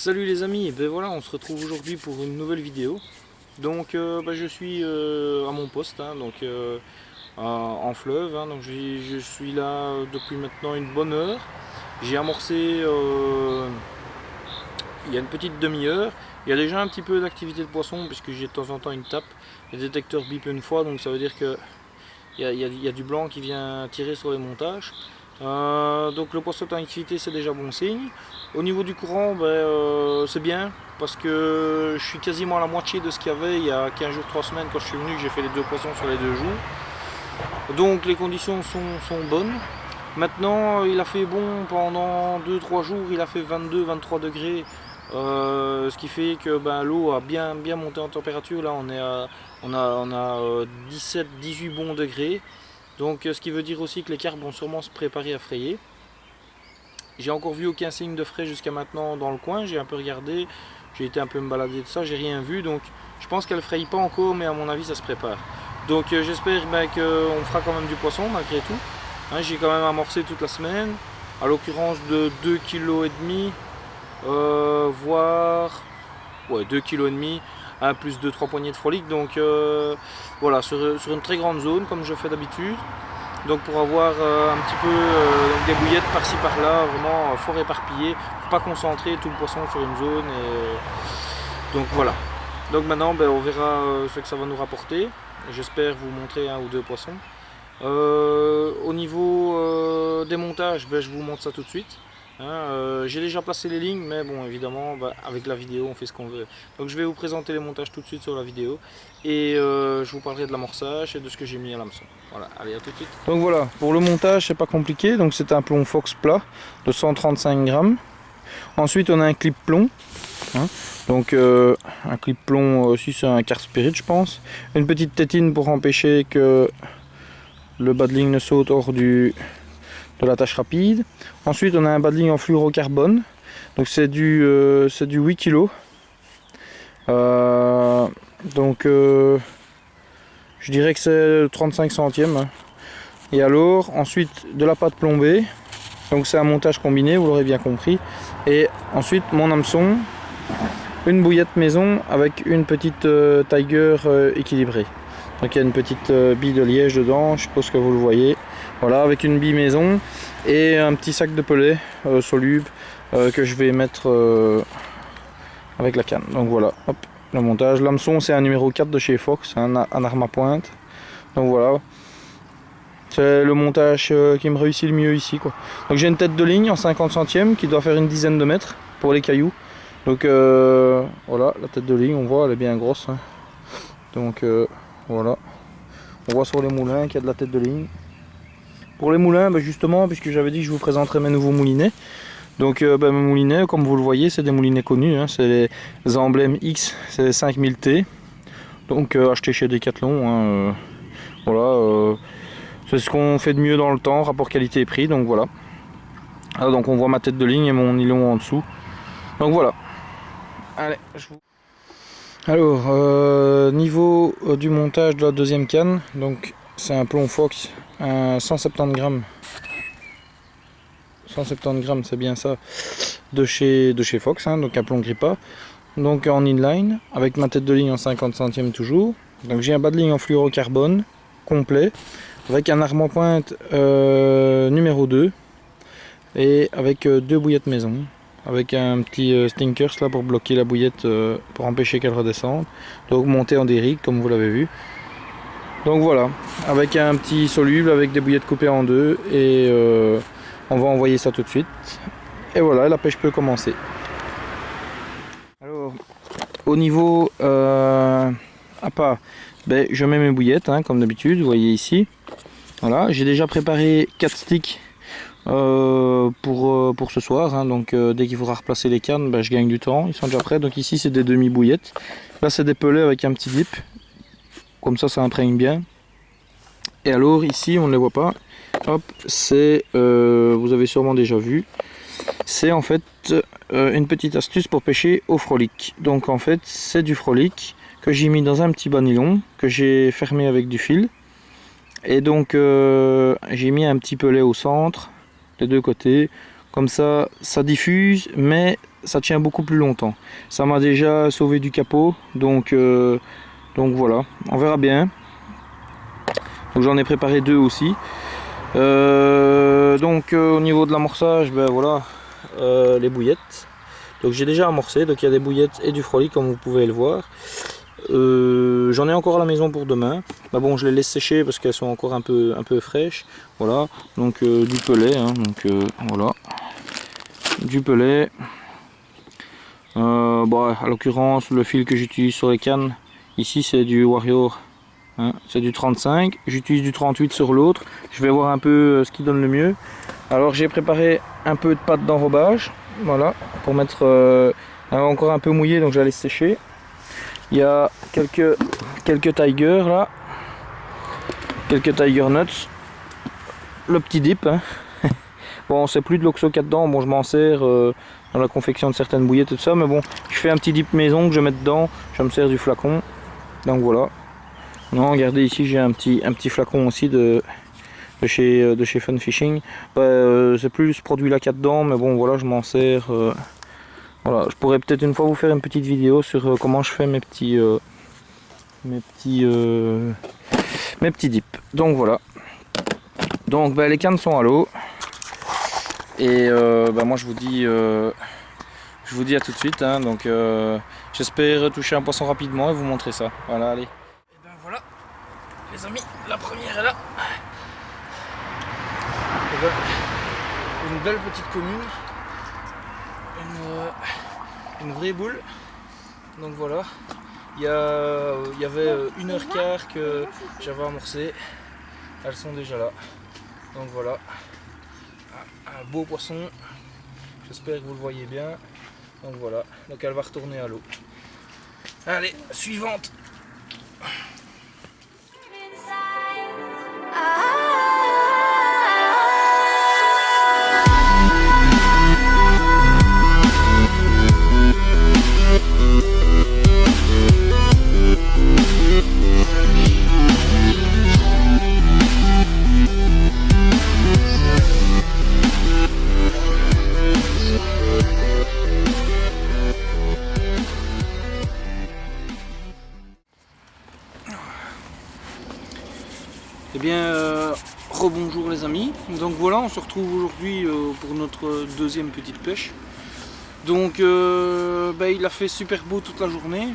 Salut les amis, ben voilà, on se retrouve aujourd'hui pour une nouvelle vidéo. Donc je suis à mon poste, en fleuve, donc je suis là depuis maintenant une bonne heure. J'ai amorcé il y a une petite demi-heure. Il y a déjà un petit peu d'activité de poisson puisque j'ai de temps en temps une tape. Le détecteur bip une fois, donc ça veut dire que il y a du blanc qui vient tirer sur les montages. Donc le poisson en activité, c'est déjà bon signe. Au niveau du courant, c'est bien parce que je suis quasiment à la moitié de ce qu'il y avait il y a 15 jours, 3 semaines quand je suis venu, que j'ai fait les 2 poissons sur les 2 jours. Donc les conditions sont bonnes. Maintenant il a fait bon pendant 2-3 jours, il a fait 22-23 degrés. Ce qui fait que l'eau a bien monté en température. Là on a 17-18 bons degrés. Donc ce qui veut dire aussi que les carpes vont sûrement se préparer à frayer. J'ai encore vu aucun signe de frais jusqu'à maintenant dans le coin, j'ai un peu regardé, j'ai été un peu me balader de ça, j'ai rien vu, donc je pense qu'elle ne fraye pas encore, mais à mon avis ça se prépare. Donc j'espère qu'on fera quand même du poisson malgré tout. Hein, j'ai quand même amorcé toute la semaine, à l'occurrence de 2,5 kg, voire 2,5 kg, plus 2-3 poignées de frolic, donc voilà, sur une très grande zone comme je fais d'habitude. Donc pour avoir un petit peu des bouillettes par-ci par-là, vraiment fort éparpillées, pour pas concentrer tout le poisson sur une zone. Donc voilà. Donc maintenant on verra ce que ça va nous rapporter. J'espère vous montrer 1 ou 2 poissons. Au niveau des montages, je vous montre ça tout de suite. J'ai déjà placé les lignes, mais bon, évidemment avec la vidéo on fait ce qu'on veut. Donc je vais vous présenter les montages tout de suite sur la vidéo et je vous parlerai de l'amorçage et de ce que j'ai mis à l'hameçon. Voilà, allez, à tout de suite. Donc voilà, pour le montage c'est pas compliqué, donc c'est un plomb Fox plat de 135 grammes. Ensuite on a un clip plomb, donc un clip plomb aussi, c'est un Carp Spirit je pense. Une petite tétine pour empêcher que le bas de ligne ne saute hors de l'attache rapide. Ensuite on a un bas de ligne en fluorocarbone, donc c'est du 8 kg. Donc je dirais que c'est 35 centièmes. Et alors ensuite de la pâte plombée, donc c'est un montage combiné, vous l'aurez bien compris. Et ensuite mon hameçon, une bouillette maison avec une petite Tiger équilibrée. Donc il y a une petite bille de liège dedans, je suppose que vous le voyez. Voilà, avec une bille maison et un petit sac de pellet soluble que je vais mettre avec la canne. Donc voilà, hop, le montage. L'hameçon c'est un numéro 4 de chez Fox, un arme à pointe. Donc voilà, c'est le montage qui me réussit le mieux ici, quoi. Donc j'ai une tête de ligne en 50 centièmes qui doit faire une dizaine de mètres pour les cailloux. Donc voilà, la tête de ligne, on voit, elle est bien grosse. Donc voilà, on voit sur les moulins qu'il y a de la tête de ligne. Pour les moulins, justement, puisque j'avais dit que je vous présenterai mes nouveaux moulinets. Donc mes moulinets, comme vous le voyez, c'est des moulinets connus, c'est les emblèmes X, c'est les 5000T. Donc achetés chez Decathlon. Voilà, c'est ce qu'on fait de mieux dans le temps, rapport qualité-prix, donc voilà. Alors, donc on voit ma tête de ligne et mon nylon en dessous. Donc voilà. Allez, alors, niveau du montage de la deuxième canne, donc c'est un plomb Fox, un 170 grammes. 170 grammes, c'est bien ça, de chez Fox, donc un plomb Grippa. Donc en inline, avec ma tête de ligne en 50 centièmes toujours. Donc j'ai un bas de ligne en fluorocarbone complet, avec un arme en pointe numéro 2, et avec 2 bouillettes maison. Avec un petit stinkers là pour bloquer la bouillette, pour empêcher qu'elle redescende. Donc monté en dérigue comme vous l'avez vu. Donc voilà, avec un petit soluble avec des bouillettes coupées en 2 et on va envoyer ça tout de suite. Et voilà, la pêche peut commencer. Alors au niveau appât, je mets mes bouillettes comme d'habitude, vous voyez ici. Voilà, j'ai déjà préparé 4 sticks pour ce soir, donc dès qu'il faudra replacer les cannes, je gagne du temps, ils sont déjà prêts. Donc ici c'est des demi bouillettes, là c'est des pellets avec un petit dip, comme ça imprègne bien. Et alors ici on ne les voit pas, hop, c'est vous avez sûrement déjà vu, c'est en fait une petite astuce pour pêcher au frolic. Donc en fait c'est du frolic que j'ai mis dans un petit bas nylon que j'ai fermé avec du fil, et donc j'ai mis un petit pelet au centre, les deux côtés, comme ça ça diffuse, mais ça tient beaucoup plus longtemps. Ça m'a déjà sauvé du capot, donc voilà, on verra bien. Donc j'en ai préparé 2 aussi. Au niveau de l'amorçage, ben voilà, les bouillettes. Donc j'ai déjà amorcé, donc il y a des bouillettes et du Frolic comme vous pouvez le voir. J'en ai encore à la maison pour demain. Bah bon, je les laisse sécher parce qu'elles sont encore un peu fraîches. Voilà, donc du pelet, hein, voilà, du pelet. Bah, à l'occurrence, le fil que j'utilise sur les cannes, ici c'est du Warrior, hein, c'est du 35. J'utilise du 38 sur l'autre. Je vais voir un peu ce qui donne le mieux. Alors j'ai préparé un peu de pâte d'enrobage, voilà, pour mettre encore un peu mouillé, donc je la laisse sécher. Il y a quelques Tiger là, quelques Tiger Nuts, le petit dip, hein. Bon, c'est plus de l'oxo 4 dedans, bon je m'en sers dans la confection de certaines bouillettes et tout ça, mais bon, je fais un petit dip maison que je mets dedans, je me sers du flacon, donc voilà. Non, regardez ici j'ai un petit flacon aussi de chez Fun Fishing. C'est plus ce produit là qu'il y a dedans, mais bon voilà, je m'en sers. Voilà, je pourrais peut-être une fois vous faire une petite vidéo sur comment je fais mes petits dips. Donc voilà. Donc ben, les cannes sont à l'eau. Et ben, moi je vous dis à tout de suite, hein. Donc j'espère toucher un poisson rapidement et vous montrer ça. Voilà, allez. Et ben voilà, les amis, la première est là. Et ben, une belle petite commune, une vraie boule. Donc voilà, il y avait 1h15 que j'avais amorcé. Elles sont déjà là. Donc voilà, un beau poisson. J'espère que vous le voyez bien. Donc voilà, donc elle va retourner à l'eau. Allez, suivante. Eh bien, rebonjour les amis. Donc voilà, on se retrouve aujourd'hui pour notre deuxième petite pêche. Donc il a fait super beau toute la journée,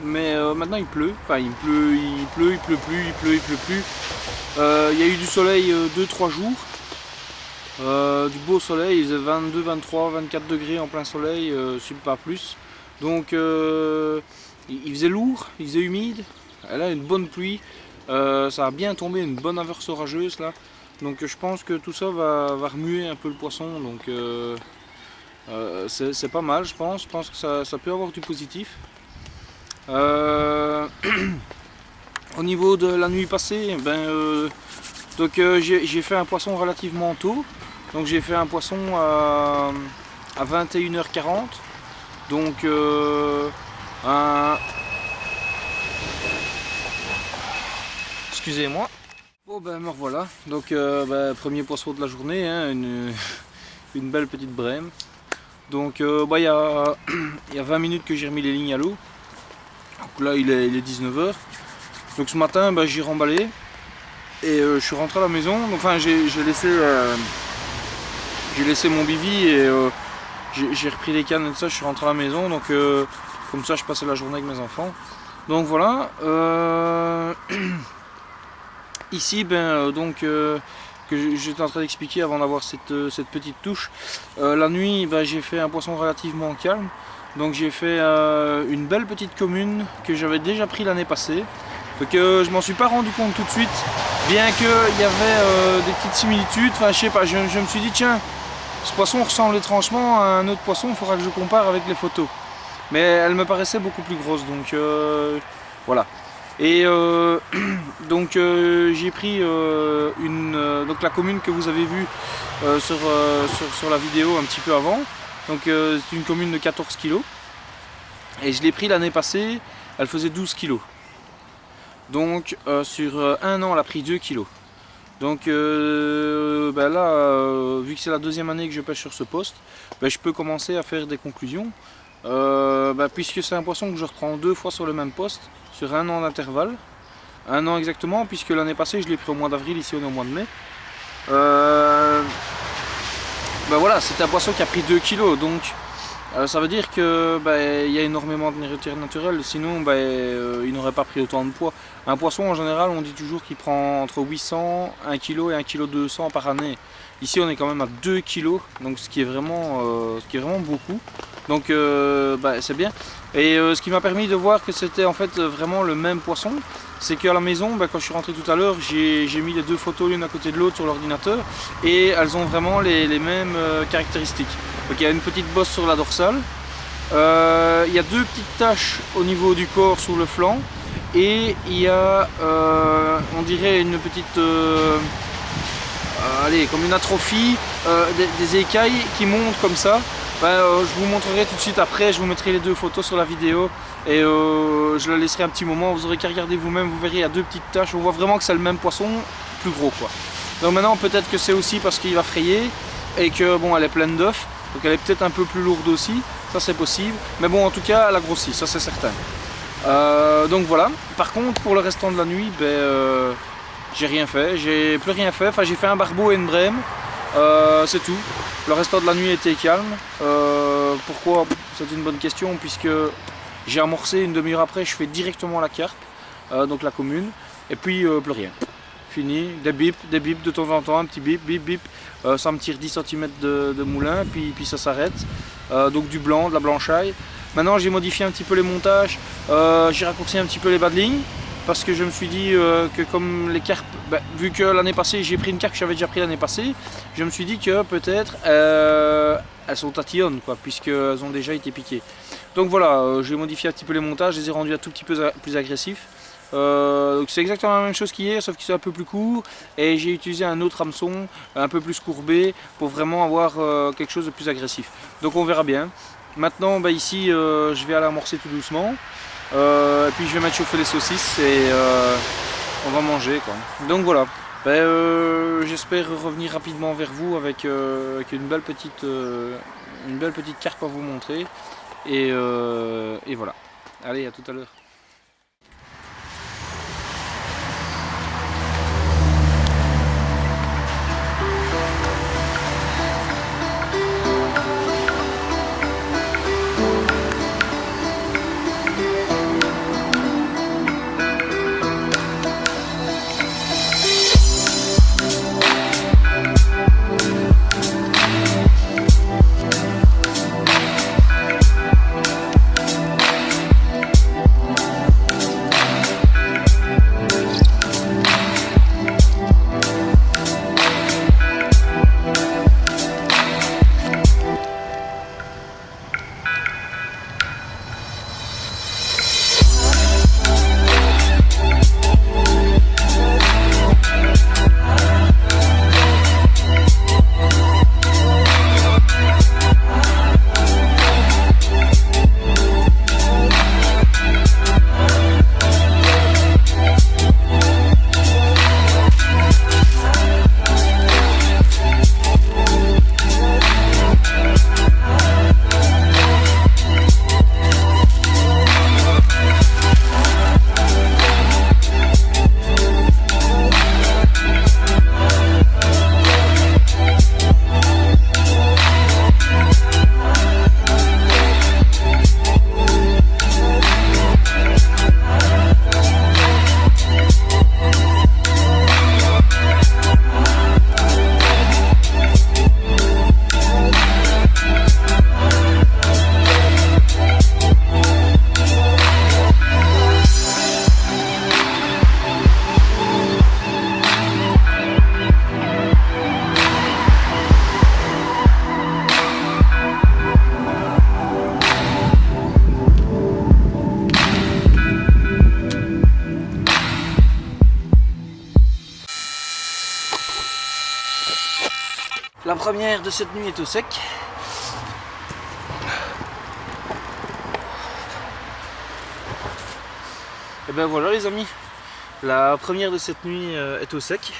mais maintenant il pleut. Enfin il pleut plus, il pleut plus. Il y a eu du soleil 2-3 jours. Du beau soleil, il faisait 22, 23, 24 degrés en plein soleil, pas plus. Donc il faisait lourd, il faisait humide. Elle a une bonne pluie. Ça a bien tombé, une bonne averse orageuse là, donc je pense que tout ça va remuer un peu le poisson, donc c'est pas mal, je pense que ça peut avoir du positif. Au niveau de la nuit passée, j'ai fait un poisson relativement tôt, donc j'ai fait un poisson à 21h40, donc excusez-moi. Bon ben me revoilà, donc premier poisson de la journée, hein, une belle petite brème. Donc il y a 20 minutes que j'ai remis les lignes à l'eau. Donc là il est 19h. Donc ce matin j'ai remballé et je suis rentré à la maison. Donc, enfin j'ai laissé mon bivy et j'ai repris les cannes et tout ça, je suis rentré à la maison. Donc comme ça je passais la journée avec mes enfants. Donc voilà. Ici, que j'étais en train d'expliquer avant d'avoir cette petite touche. La nuit, j'ai fait un poisson relativement calme. Donc j'ai fait une belle petite commune que j'avais déjà pris l'année passée. Donc je m'en suis pas rendu compte tout de suite, bien qu'il y avait des petites similitudes. Enfin, je sais pas, je me suis dit tiens, ce poisson ressemble étrangement à un autre poisson, il faudra que je compare avec les photos. Mais elle me paraissait beaucoup plus grosse, donc voilà. Et j'ai pris donc la commune que vous avez vue sur la vidéo un petit peu avant. Donc c'est une commune de 14 kg. Et je l'ai pris l'année passée, elle faisait 12 kg. Donc sur un an elle a pris 2 kg. Donc ben là, vu que c'est la deuxième année que je pêche sur ce poste, ben je peux commencer à faire des conclusions. Ben puisque c'est un poisson que je reprends 2 fois sur le même poste, sur 1 an d'intervalle. 1 an exactement, puisque l'année passée je l'ai pris au mois d'avril, ici on est au mois de mai. Ben voilà, c'est un poisson qui a pris 2 kilos, donc ça veut dire que il y a énormément de nourriture naturelle, sinon il n'aurait pas pris autant de poids. Un poisson en général, on dit toujours qu'il prend entre 800, 1 kg et 1 kg 200 par année. Ici on est quand même à 2 kg, donc ce qui est vraiment beaucoup. Donc c'est bien. Et ce qui m'a permis de voir que c'était en fait vraiment le même poisson, c'est qu'à la maison, quand je suis rentré tout à l'heure, j'ai mis les 2 photos l'une à côté de l'autre sur l'ordinateur et elles ont vraiment les mêmes caractéristiques. Donc il y a une petite bosse sur la dorsale, il y a 2 petites taches au niveau du corps sous le flanc et il y a, on dirait une petite, comme une atrophie, des écailles qui montent comme ça. Je vous montrerai tout de suite après, je vous mettrai les 2 photos sur la vidéo et je la laisserai un petit moment, vous aurez qu'à regarder vous-même, vous verrez il y a 2 petites taches, on voit vraiment que c'est le même poisson, plus gros quoi. Donc maintenant peut-être que c'est aussi parce qu'il va frayer et que bon elle est pleine d'œufs, donc elle est peut-être un peu plus lourde aussi, ça c'est possible, mais bon en tout cas elle a grossi, ça c'est certain. Donc voilà, par contre pour le restant de la nuit, j'ai rien fait, j'ai plus rien fait, enfin j'ai fait un barbeau et une brème. C'est tout. Le restant de la nuit était calme. Pourquoi? C'est une bonne question puisque j'ai amorcé une demi-heure après, je fais directement la carpe, donc la commune, et puis plus rien. Fini, des bips de temps en temps, un petit bip, bip, bip. Ça me tire 10 cm de moulin, puis ça s'arrête. Donc du blanc, de la blanchaille. Maintenant j'ai modifié un petit peu les montages, j'ai raccourci un petit peu les bas de ligne. Parce que je me suis dit que comme les carpes, vu que l'année passée j'ai pris une carpe que j'avais déjà pris l'année passée, je me suis dit que peut-être elles sont tatillonnes quoi, puisqu'elles ont déjà été piquées. Donc voilà, j'ai modifié un petit peu les montages, je les ai rendus un tout petit peu plus agressifs. Donc c'est exactement la même chose qu'hier, sauf qu'ils sont un peu plus courts et j'ai utilisé un autre hameçon un peu plus courbé pour vraiment avoir quelque chose de plus agressif. Donc on verra bien. Maintenant ici je vais aller amorcer tout doucement. Et puis je vais mettre chauffer les saucisses et on va manger quoi. Donc voilà, j'espère revenir rapidement vers vous avec une belle petite carpe à vous montrer et voilà. Allez, à tout à l'heure. La première de cette nuit est au sec. Et ben voilà les amis, la première de cette nuit est au sec.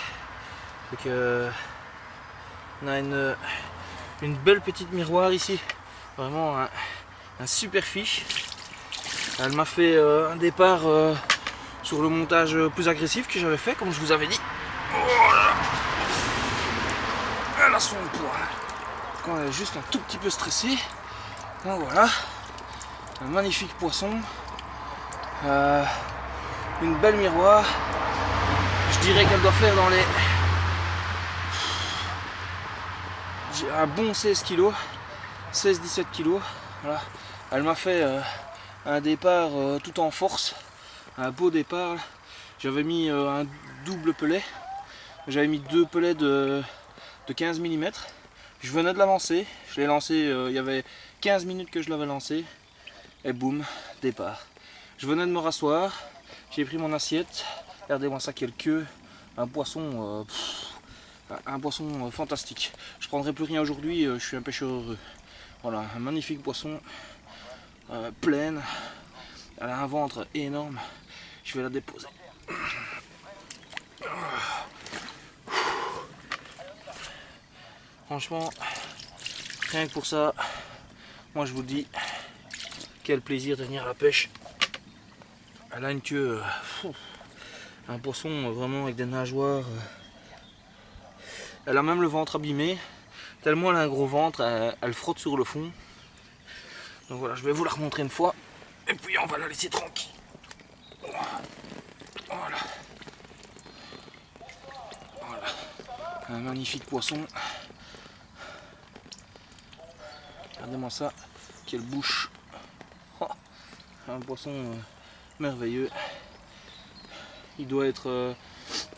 Donc, on a une belle petite miroir ici, vraiment un super fiche. Elle m'a fait un départ sur le montage plus agressif que j'avais fait, comme je vous avais dit. Oh là là. Elle a son poids. Quand elle est juste un tout petit peu stressée. Donc voilà, un magnifique poisson, une belle miroir. Je dirais qu'elle doit faire dans les un bon 16 kg, 16-17 kg. Voilà. Elle m'a fait un départ tout en force, un beau départ. J'avais mis un double pelet, j'avais mis 2 pelets de 15 mm. Je venais de l'avancer, je l'ai lancé, il y avait 15 minutes que je l'avais lancé, et boum, départ. Je venais de me rasseoir, j'ai pris mon assiette, regardez-moi ça, quelle queue, un poisson fantastique. Je prendrai plus rien aujourd'hui, je suis un pêcheur heureux. Voilà, un magnifique poisson, pleine, elle a un ventre énorme, je vais la déposer. Franchement, rien que pour ça, moi je vous dis, quel plaisir de venir à la pêche. Elle a une queue, un poisson vraiment avec des nageoires. Elle a même le ventre abîmé, tellement elle a un gros ventre, elle frotte sur le fond. Donc voilà, je vais vous la remontrer une fois, et puis on va la laisser tranquille. Voilà. Voilà. Un magnifique poisson. Regardez-moi ça, quelle bouche. Oh, un poisson merveilleux. Il doit être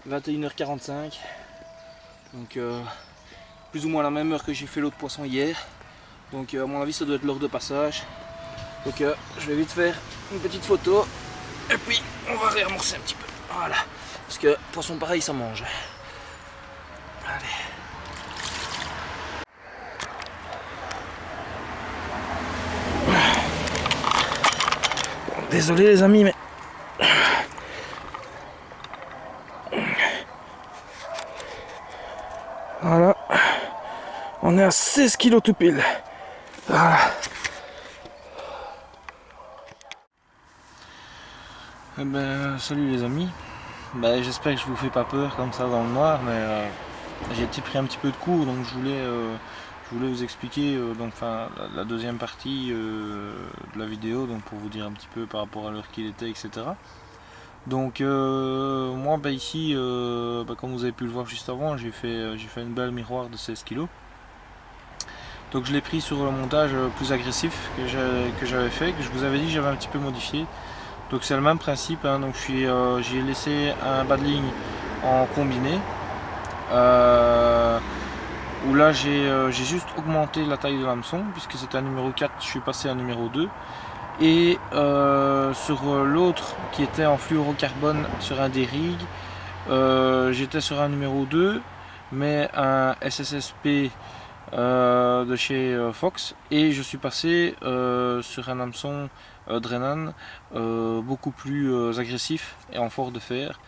21h45. Donc plus ou moins la même heure que j'ai fait l'autre poisson hier. Donc à mon avis ça doit être l'heure de passage. Donc je vais vite faire une petite photo. Et puis on va réamorcer un petit peu. Voilà. Parce que poisson pareil ça mange. Allez. Désolé les amis, mais voilà, on est à 16 kg tout pile. Voilà. Eh ben, salut les amis. Ben, j'espère que je vous fais pas peur comme ça dans le noir, mais j'ai pris un petit peu de cours, donc je voulais vous expliquer donc, la deuxième partie de la vidéo, donc pour vous dire un petit peu par rapport à l'heure qu'il était, etc. Donc moi ici, comme vous avez pu le voir juste avant, j'ai fait une belle miroir de 16 kg. Donc je l'ai pris sur le montage plus agressif que j'avais fait, que je vous avais dit que j'avais un petit peu modifié. Donc c'est le même principe, hein. Donc j'ai laissé un bas de ligne en combiné. Où là j'ai juste augmenté la taille de l'hameçon, puisque c'était un numéro 4, je suis passé à un numéro 2. Et sur l'autre qui était en fluorocarbone sur un des rigs, j'étais sur un numéro 2, mais un SSSP de chez Fox, et je suis passé sur un hameçon Drenan beaucoup plus agressif et en fort de fer,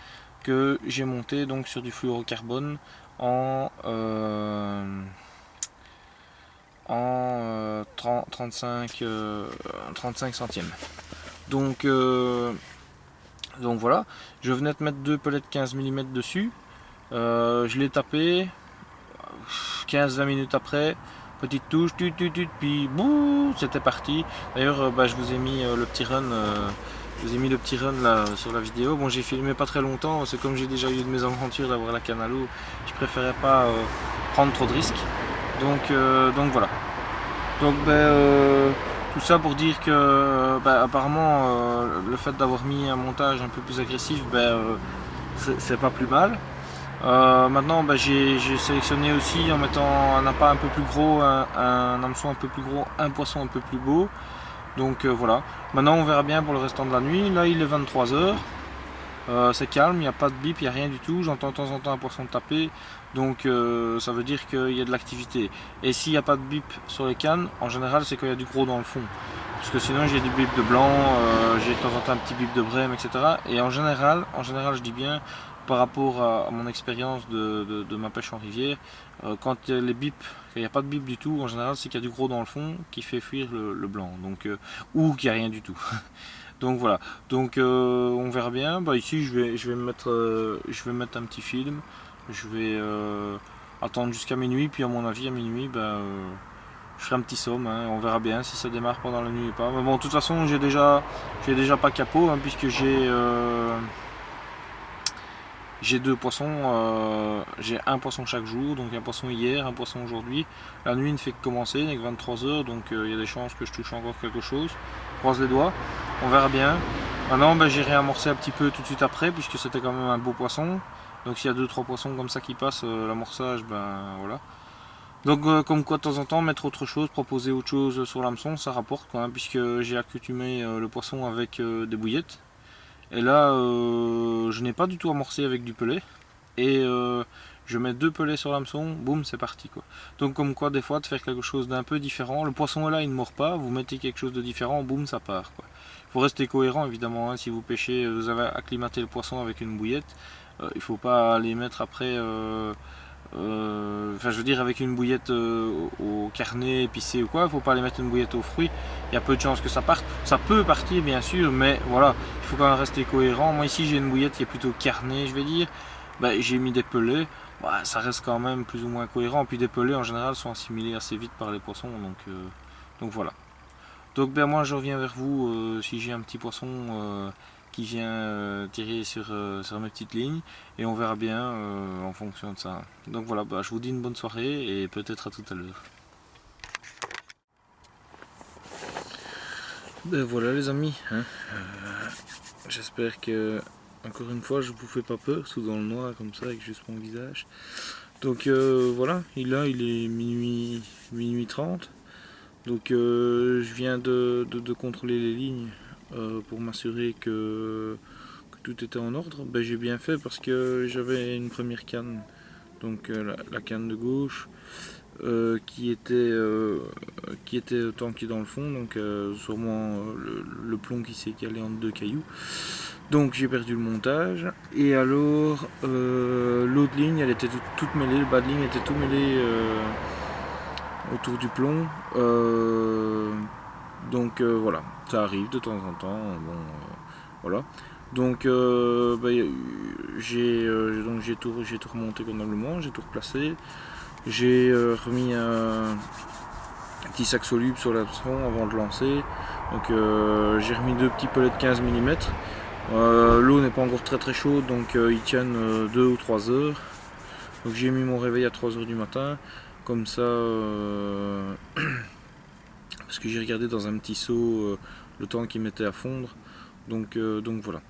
que j'ai monté donc sur du fluorocarbone en 35 centièmes. Donc voilà, je venais de mettre 2 pellets de 15 mm dessus, je l'ai tapé 15-20 minutes après, petite touche, puis bouh, c'était parti. D'ailleurs je vous ai mis le petit run, là sur la vidéo. Bon, j'ai filmé pas très longtemps, c'est comme j'ai déjà eu de mes aventures d'avoir la canne à l'eau, je préférais pas prendre trop de risques. Donc voilà. Donc tout ça pour dire que apparemment le fait d'avoir mis un montage un peu plus agressif, c'est pas plus mal. Maintenant j'ai sélectionné aussi en mettant un appât un peu plus gros, un hameçon un peu plus gros, un poisson un peu plus beau. Donc voilà, maintenant on verra bien pour le restant de la nuit. Là il est 23 h, c'est calme, il n'y a pas de bip, il n'y a rien du tout. J'entends de temps en temps un poisson taper, donc ça veut dire qu'il y a de l'activité. Et s'il n'y a pas de bip sur les cannes, en général c'est quand il y a du gros dans le fond. Parce que sinon j'ai des bips de blanc, j'ai de temps en temps un petit bip de brème, etc. Et en général je dis bien, par rapport à mon expérience de ma pêche en rivière, quand il n'y a pas de bip du tout, en général c'est qu'il y a du gros dans le fond qui fait fuir le blanc, donc, ou qu'il n'y a rien du tout. Donc voilà, donc on verra bien. Bah, ici je vais mettre un petit film, je vais attendre jusqu'à minuit, puis à mon avis à minuit je ferai un petit somme, hein, on verra bien si ça démarre pendant la nuit ou pas. Mais bon, de toute façon j'ai déjà pas capot, hein, puisque j'ai deux poissons, j'ai un poisson chaque jour, donc un poisson hier, un poisson aujourd'hui. La nuit ne fait que commencer, il n'est que 23 h, donc il y a des chances que je touche encore quelque chose. Je croise les doigts, on verra bien. Maintenant j'irai amorcer un petit peu tout de suite après, puisque c'était quand même un beau poisson. Donc s'il y a 2-3 poissons comme ça qui passent, l'amorçage, voilà. Donc comme quoi de temps en temps mettre autre chose, proposer autre chose sur l'hameçon, ça rapporte quand même, puisque j'ai accoutumé le poisson avec des bouillettes. Et là, je n'ai pas du tout amorcé avec du pelet. Et je mets 2 pelets sur l'hameçon, boum, c'est parti quoi. Donc comme quoi des fois de faire quelque chose d'un peu différent. Le poisson est là, il ne mord pas, vous mettez quelque chose de différent, boum, ça part quoi. Il faut rester cohérent évidemment, hein. Si vous pêchez, vous avez acclimaté le poisson avec une bouillette, il ne faut pas aller mettre après... enfin je veux dire avec une bouillette au carnet épicé ou quoi, il faut pas aller mettre une bouillette aux fruits, il y a peu de chances que ça parte. Ça peut partir bien sûr, mais voilà, il faut quand même rester cohérent. Moi ici j'ai une bouillette qui est plutôt carnée, je vais dire, j'ai mis des pelets, ça reste quand même plus ou moins cohérent, puis des pelets en général sont assimilés assez vite par les poissons, donc voilà. Donc moi je reviens vers vous si j'ai un petit poisson qui vient tirer sur mes petites lignes, et on verra bien en fonction de ça. Donc voilà, je vous dis une bonne soirée et peut-être à tout à l'heure. Voilà les amis, hein. J'espère que encore une fois je vous fais pas peur, tout dans le noir comme ça avec juste mon visage. Donc voilà, il est minuit 30. Donc je viens de contrôler les lignes pour m'assurer que tout était en ordre. J'ai bien fait parce que j'avais une première canne, donc la canne de gauche, qui était tanké dans le fond, donc sûrement le plomb qui s'est calé entre deux cailloux. Donc j'ai perdu le montage, et alors l'autre ligne elle était toute mêlée, le bas de ligne était tout mêlé autour du plomb. Donc voilà, ça arrive de temps en temps. Bon, voilà. Donc j'ai tout remonté convenablement, j'ai tout replacé. J'ai remis un petit sac soluble sur l'hameçon avant de lancer. Donc j'ai remis 2 petits pelets de 15 mm. L'eau n'est pas encore très chaude, donc ils tiennent 2 ou 3 heures. Donc j'ai mis mon réveil à 3 h du matin, comme ça, parce que j'ai regardé dans un petit seau le temps qu'il mettait à fondre. Donc voilà.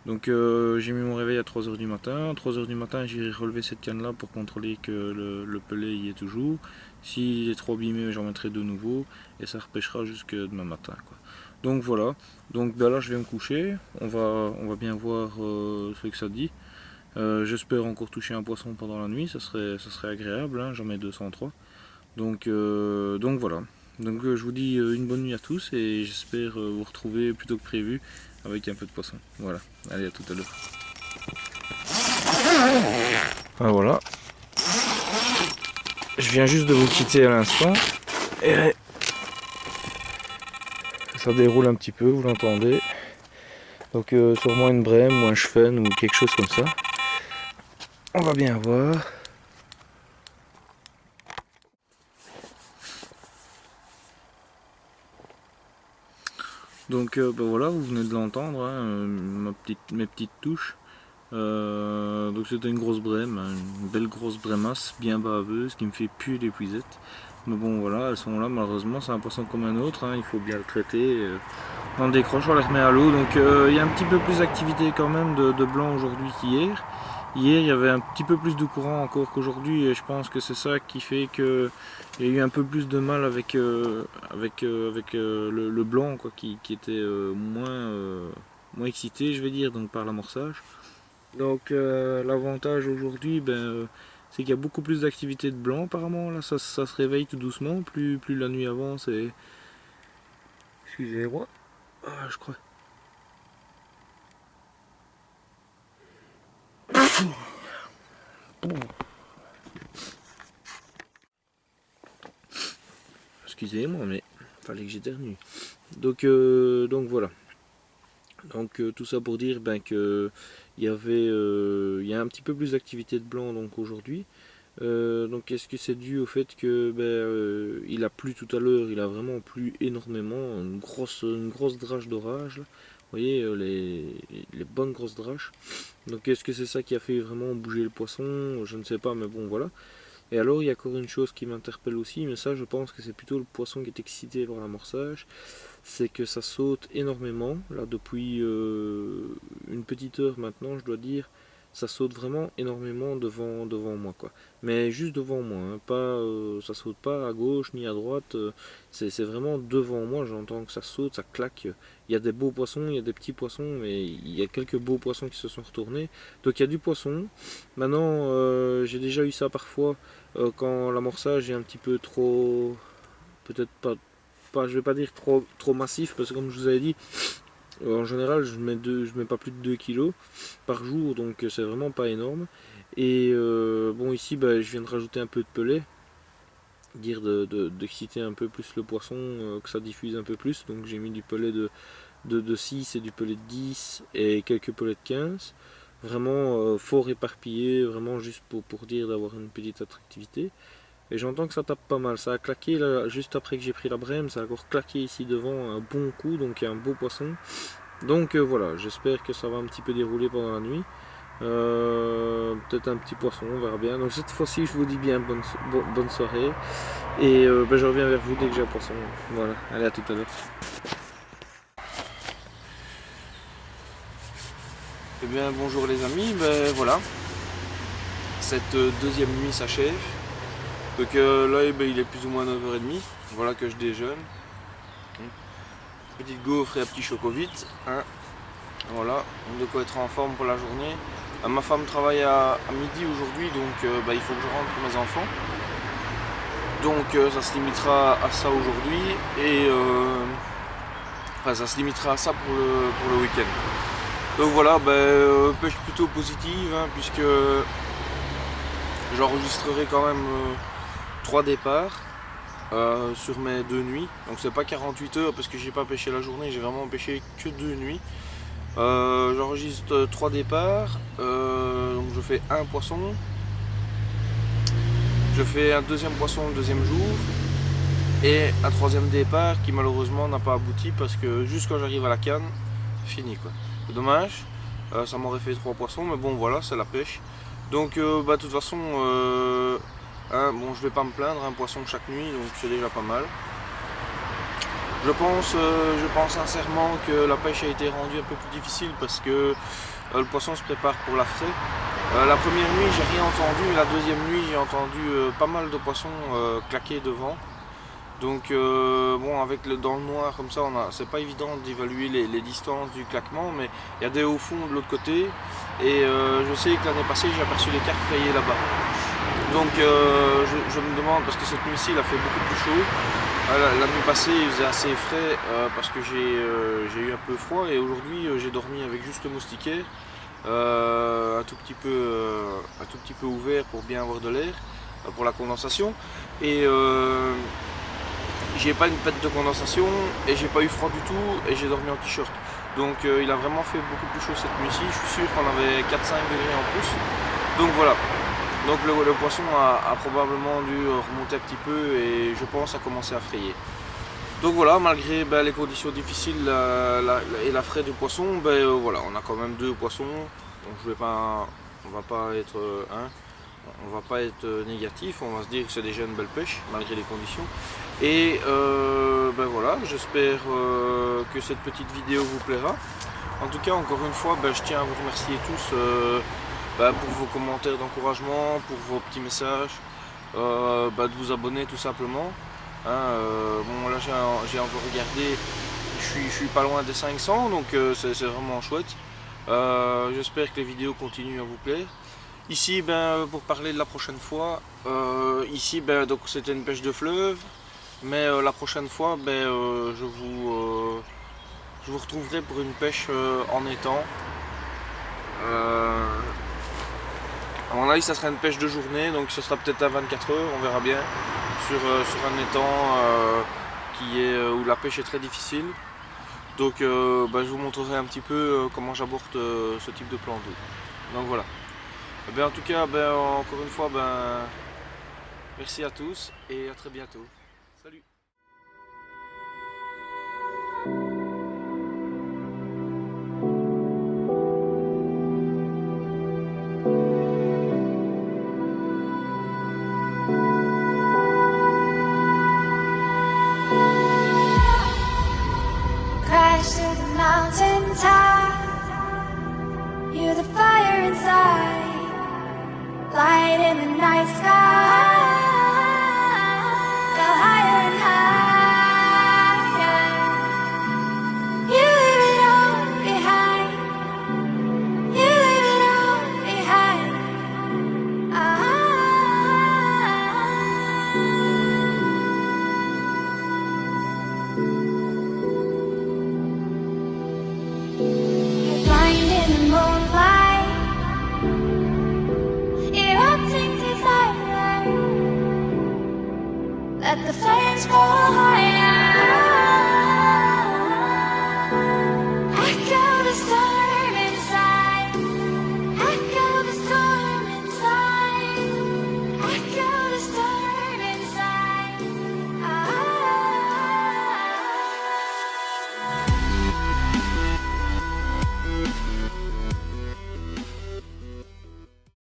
Donc j'ai mis mon réveil à 3 h du matin. À 3 h du matin, j'ai relevé cette canne là pour contrôler que le pelet y est toujours. S'il est trop abîmé, j'en mettrai de nouveau et ça repêchera jusque demain matin quoi. Donc voilà. Donc là je vais me coucher. On va bien voir ce que ça dit. J'espère encore toucher un poisson pendant la nuit, ça serait agréable, hein, j'en mets 203. Donc voilà. Donc je vous dis une bonne nuit à tous et j'espère vous retrouver plus tôt que prévu avec un peu de poisson. Voilà, allez à tout à l'heure. Voilà. Je viens juste de vous quitter à l'instant. Et ça déroule un petit peu, vous l'entendez. Donc sûrement une brème ou un chefenne ou quelque chose comme ça. On va bien voir. Donc voilà, vous venez de l'entendre, hein, mes petites touches. Donc c'était une grosse brème, hein, une belle grosse brémasse, bien baveuse, qui me fait puer les puisettes. Mais bon voilà, elles sont là malheureusement, c'est un poisson comme un autre, hein, il faut bien le traiter. On décroche, on les remet à l'eau, donc il y a un petit peu plus d'activité quand même de blanc aujourd'hui qu'hier. Hier il y avait un petit peu plus de courant encore qu'aujourd'hui, et je pense que c'est ça qui fait qu'il y a eu un peu plus de mal avec le blanc quoi, qui était moins excité je vais dire, donc par l'amorçage. Donc l'avantage aujourd'hui c'est qu'il y a beaucoup plus d'activité de blanc apparemment, là ça se réveille tout doucement, plus la nuit avance et... Excusez-moi, je crois. Excusez-moi, mais fallait que j'éternue. Donc voilà. Donc tout ça pour dire que il y a un petit peu plus d'activité de blanc donc aujourd'hui. Donc est-ce que c'est dû au fait que il a plu tout à l'heure, il a vraiment plu énormément, une grosse drache d'orage. Vous voyez les bonnes grosses draches. Donc est-ce que c'est ça qui a fait vraiment bouger le poisson? Je ne sais pas, mais bon voilà. Et alors il y a encore une chose qui m'interpelle aussi, mais ça je pense que c'est plutôt le poisson qui est excité par l'amorçage, c'est que ça saute énormément, là depuis une petite heure maintenant je dois dire, ça saute vraiment énormément devant moi quoi. Mais juste devant moi, hein, pas, ça saute pas à gauche ni à droite, c'est vraiment devant moi, j'entends que ça saute, ça claque. Il y a des beaux poissons, il y a des petits poissons, mais il y a quelques beaux poissons qui se sont retournés. Donc il y a du poisson. Maintenant j'ai déjà eu ça parfois quand l'amorçage est un petit peu trop, peut-être pas, je vais pas dire trop massif, parce que comme je vous avais dit, en général je mets pas plus de 2 kg par jour, donc c'est vraiment pas énorme. Et bon ici je viens de rajouter un peu de pellet, dire d'exciter un peu plus le poisson, que ça diffuse un peu plus, donc j'ai mis du pellet de 6 et du pellet de 10 et quelques pellets de 15. Vraiment fort éparpillé, vraiment juste pour dire d'avoir une petite attractivité. Et j'entends que ça tape pas mal, ça a claqué là, juste après que j'ai pris la brème, ça a encore claqué ici devant un bon coup, donc il y a un beau poisson. Donc voilà, j'espère que ça va un petit peu dérouler pendant la nuit. Peut-être un petit poisson, on verra bien. Donc cette fois-ci je vous dis bien bonne soirée. Et je reviens vers vous dès que j'ai un poisson. Voilà, allez à tout à l'heure. Eh bien bonjour les amis, voilà, cette deuxième nuit s'achève. Donc là il est plus ou moins 9h30, voilà que je déjeune. Petite gaufre et un petit chocovite, hein. Voilà, de quoi être en forme pour la journée. Ma femme travaille à midi aujourd'hui, donc il faut que je rentre pour mes enfants. Donc ça se limitera à ça aujourd'hui, et enfin ça se limitera à ça pour le week-end. Donc voilà, pêche plutôt positive, hein, puisque j'enregistrerai quand même 3 départs sur mes 2 nuits. Donc c'est pas 48 heures parce que j'ai pas pêché la journée, j'ai vraiment pêché que 2 nuits. J'enregistre 3 départs, donc je fais un poisson. Je fais un deuxième poisson le deuxième jour. Et un troisième départ qui malheureusement n'a pas abouti parce que juste quand j'arrive à la canne, fini quoi. C'est dommage, ça m'aurait fait 3 poissons, mais bon voilà, c'est la pêche. Donc de toute façon, bon, je vais pas me plaindre, un poisson chaque nuit, donc c'est déjà pas mal. Je pense sincèrement que la pêche a été rendue un peu plus difficile parce que le poisson se prépare pour la frais. La première nuit j'ai rien entendu, la deuxième nuit j'ai entendu pas mal de poissons claquer devant. Donc bon, dans le noir comme ça, c'est pas évident d'évaluer les distances du claquement, mais il y a des hauts fonds de l'autre côté. Et je sais que l'année passée j'ai aperçu les carpes rayées là-bas. Donc je me demande, parce que cette nuit-ci il a fait beaucoup plus chaud. La nuit passée il faisait assez frais parce que j'ai eu un peu froid, et aujourd'hui j'ai dormi avec juste le moustiquaire, un tout petit peu ouvert pour bien avoir de l'air, pour la condensation. Et j'ai pas une pète de condensation et j'ai pas eu froid du tout, et j'ai dormi en t-shirt. Donc il a vraiment fait beaucoup plus chaud cette nuit-ci, je suis sûr qu'on avait 4-5 degrés en plus. Donc voilà. Donc le poisson a probablement dû remonter un petit peu, et je pense a commencé à frayer. Donc voilà, malgré les conditions difficiles et la fraie du poisson, voilà, on a quand même 2 poissons. Donc on va pas être négatif, on va se dire que c'est déjà une belle pêche malgré les conditions. Et voilà, j'espère que cette petite vidéo vous plaira. En tout cas, encore une fois, je tiens à vous remercier tous pour vos commentaires d'encouragement, pour vos petits messages, de vous abonner tout simplement. Bon là j'ai encore regardé, je suis pas loin des 500, donc c'est vraiment chouette. J'espère que les vidéos continuent à vous plaire. Ici pour parler de la prochaine fois, ici donc c'était une pêche de fleuve, mais la prochaine fois je vous retrouverai pour une pêche en étang. À mon avis, ça sera une pêche de journée, donc ce sera peut-être à 24 heures, on verra bien, sur un étang où la pêche est très difficile. Donc je vous montrerai un petit peu comment j'aborde ce type de plan d'eau. Donc voilà. Eh bien, en tout cas, encore une fois, merci à tous et à très bientôt. Salut! Crash to the mountain top. You're the fire inside, light in the night sky.